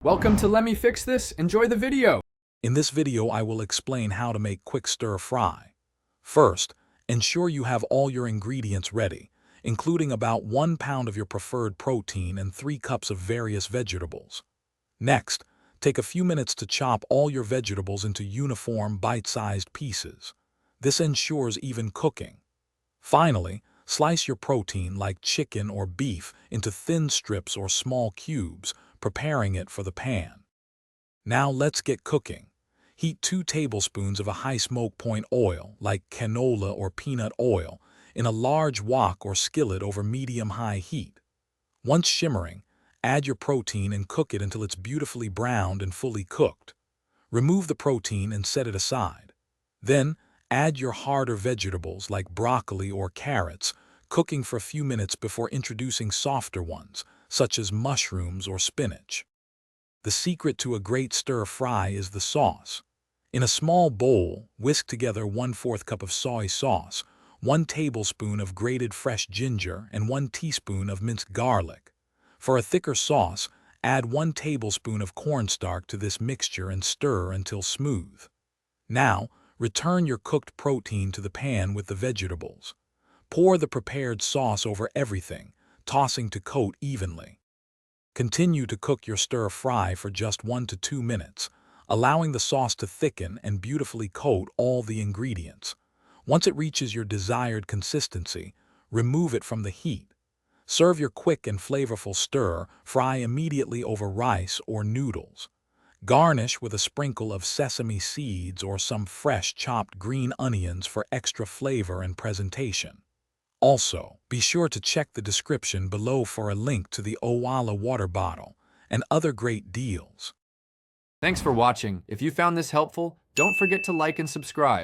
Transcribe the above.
Welcome to Let Me Fix This. Enjoy the video. In this video, I will explain how to make quick stir fry. First, ensure you have all your ingredients ready, including about 1 pound of your preferred protein and 3 cups of various vegetables. Next, take a few minutes to chop all your vegetables into uniform, bite-sized pieces. This ensures even cooking. Finally, slice your protein like chicken or beef into thin strips or small cubes, preparing it for the pan. Now let's get cooking. Heat 2 tablespoons of a high smoke point oil, like canola or peanut oil, in a large wok or skillet over medium-high heat. Once shimmering, add your protein and cook it until it's beautifully browned and fully cooked. Remove the protein and set it aside. Then, add your harder vegetables like broccoli or carrots, cooking for a few minutes before introducing softer ones, such as mushrooms or spinach. The secret to a great stir-fry is the sauce. In a small bowl, whisk together 1/4 cup of soy sauce, 1 tablespoon of grated fresh ginger, and 1 teaspoon of minced garlic. For a thicker sauce, add 1 tablespoon of cornstarch to this mixture and stir until smooth. Now, return your cooked protein to the pan with the vegetables. Pour the prepared sauce over everything, tossing to coat evenly. Continue to cook your stir-fry for just 1 to 2 minutes, allowing the sauce to thicken and beautifully coat all the ingredients. Once it reaches your desired consistency, remove it from the heat. Serve your quick and flavorful stir-fry immediately over rice or noodles. Garnish with a sprinkle of sesame seeds or some fresh chopped green onions for extra flavor and presentation. Also, be sure to check the description below for a link to the Owala water bottle and other great deals. Thanks for watching. If you found this helpful, don't forget to like and subscribe.